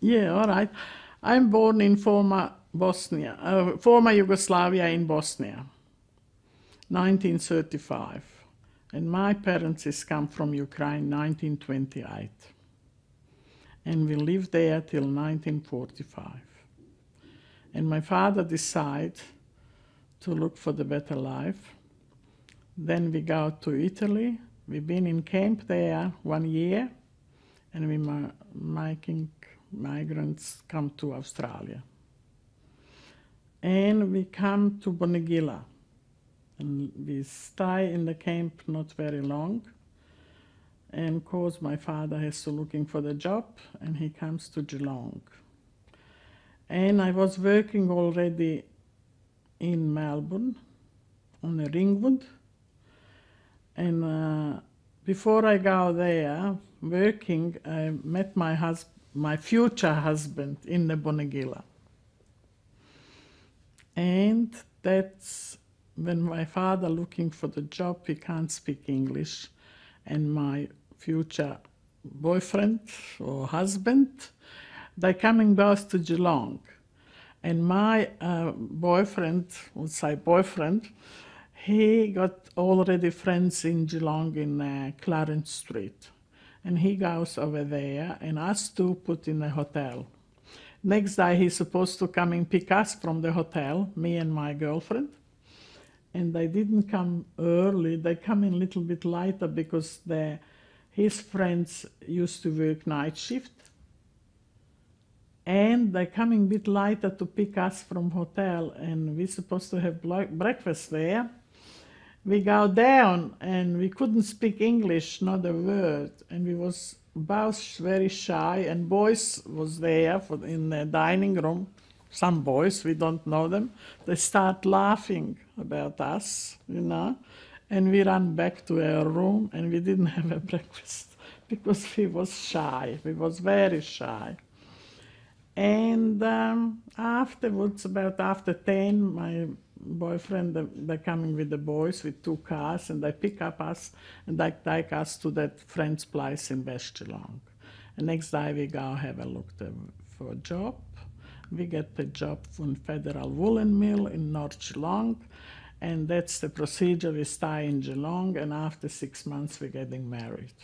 Yeah, all right. I'm born in former Bosnia, former Yugoslavia in Bosnia, 1935. And my parents is come from Ukraine, 1928. And we lived there till 1945. And my father decided to look for the better life. Then we go to Italy. We've been in camp there 1 year, and we making migrants come to Australia. And we come to Bonegilla, and we stay in the camp not very long. And cause my father has to looking for the job, and he comes to Geelong. And I was working already in Melbourne on the Ringwood. And before I go there working, I met my future husband in the Bonegilla. And that's when my father looking for the job, he can't speak English. And my future boyfriend or husband, they coming both to Geelong. And my boyfriend, we'll say boyfriend, he got already friends in Geelong in Clarence Street. And he goes over there and us two put in a hotel. Next day he's supposed to come and pick us from the hotel, me and my girlfriend. And they didn't come early, they come in a little bit later because his friends used to work night shift. And they're coming a bit later to pick us from hotel, and we're supposed to have breakfast there. We go down and we couldn't speak English, not a word, and we was both very shy, and boys was there in the dining room. Some boys, we don't know them, they start laughing about us, and we ran back to our room and we didn't have a breakfast because we was shy, we was very shy. And afterwards, about after 10, my boyfriend, they're coming with the boys with 2 cars, and they pick up us and they take us to that friend's place in West Geelong. And next day we go have a look for a job. We get the job from Federal Woolen Mill in North Geelong, and that's the procedure. We stay in Geelong, and after 6 months we're getting married.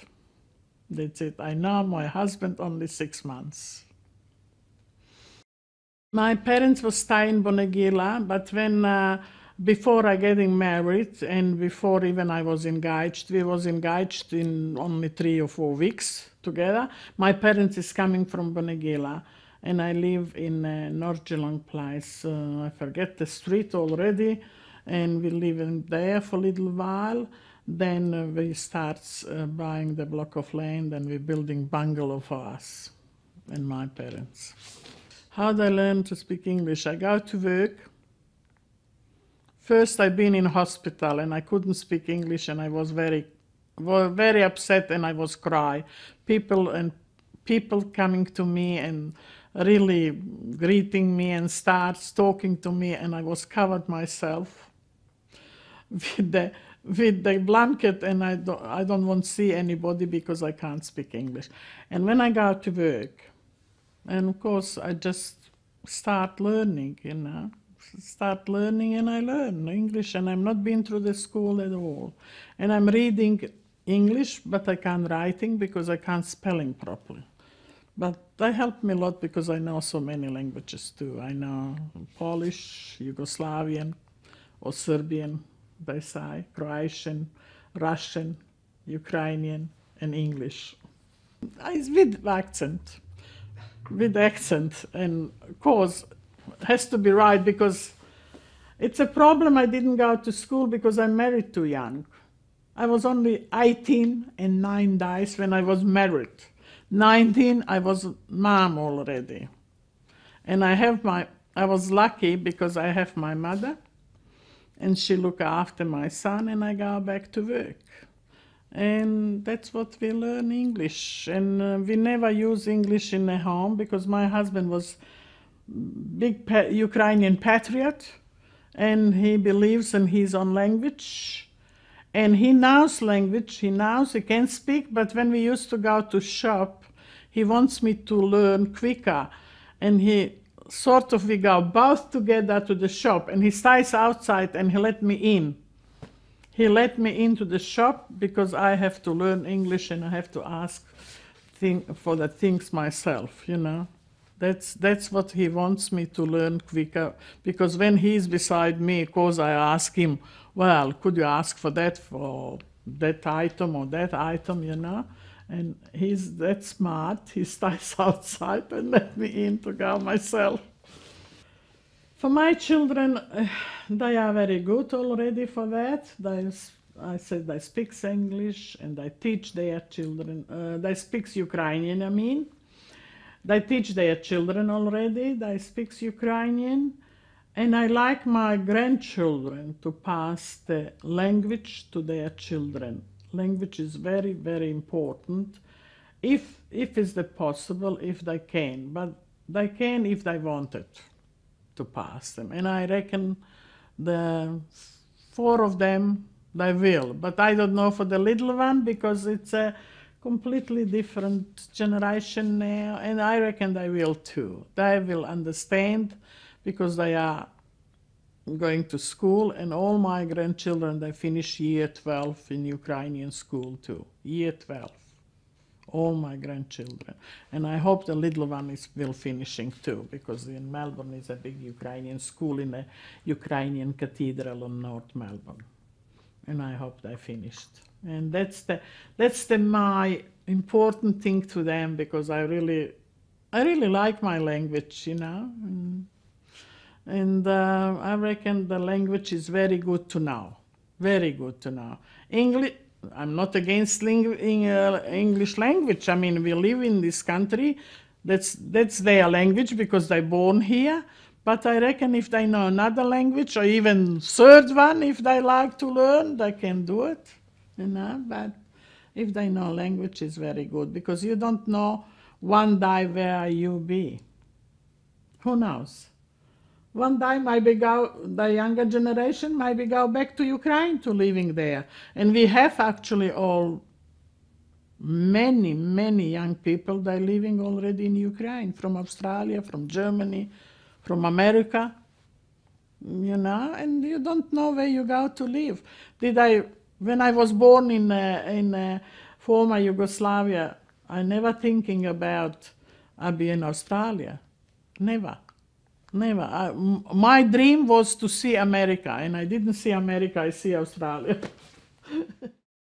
That's it. I know my husband only 6 months. My parents were staying in Bonegilla, but when before I getting married and before even I was engaged, we was engaged in only 3 or 4 weeks together. My parents is coming from Bonegilla, and I live in North Geelong place. I forget the street already, and we live in there for a little while. Then we start buying the block of land, and we're building bungalow for us and my parents. How did I learn to speak English? I go to work. First, I've been in hospital and I couldn't speak English, and I was very upset, and I was cry. People coming to me and really greeting me and starts talking to me, and I was covered myself with the blanket, and I don't want to see anybody because I can't speak English. And when I go to work, and of course I just start learning, and I learn English, and I'm not been through the school at all. And I'm reading English, but I can't writing because I can't spelling properly. But they helped me a lot because I know so many languages too. I know Polish, Yugoslavian, or Serbian, they say, Croatian, Russian, Ukrainian, and English. With accent, and of course, it has to be right because it's a problem. I didn't go to school because I married too young. I was only 18 and 9 days when I was married. 19, I was mom already. And I was lucky because I have my mother, and she look after my son, and I go back to work. And that's what we learn English. And we never use English in the home because my husband was big Ukrainian patriot, and he believes in his own language. And he knows language, he can speak, but when we used to go to shop, he wants me to learn quicker. And we go both together to the shop, and he stays outside and he let me in. He let me into the shop because I have to learn English and I have to ask for the things myself, you know. That's what he wants me to learn quicker, because when he's beside me, of course I ask him, well, could you ask for that item or that item, you know? And he's that smart, he stays outside and let me in to go myself. For my children, they are very good already for that. I said they speak English and I teach their children. They speak Ukrainian, I mean. They teach their children already. They speak Ukrainian. And I like my grandchildren to pass the language to their children. Language is very, very important. If it's possible, if they can. But they can if they want it to pass them. And I reckon the 4 of them, they will. But I don't know for the little one, because it's a completely different generation now. And I reckon they will too. They will understand, because they are going to school. And all my grandchildren, they finish year 12 in Ukrainian school too. Year 12. All my grandchildren. And I hope the little one will finishing too, because in Melbourne is a big Ukrainian school in a Ukrainian cathedral in North Melbourne. And I hope they finished. And that's my important thing to them, because I really like my language, you know. And I reckon the language is very good to know. Very good to know. English. I'm not against English language. I mean, we live in this country. That's their language because they're born here. But I reckon if they know another language, or even third one, if they like to learn, they can do it. You know, but if they know language, is very good, because you don't know one day where you be. Who knows? One day maybe the younger generation maybe go back to Ukraine to living there. And we have actually many young people, they're living already in Ukraine, from Australia, from Germany, from America, you know, and you don't know where you go to live. When I was born in former Yugoslavia, I never thinking about I'll be in Australia. Never. Never. My dream was to see America, and I didn't see America, I see Australia.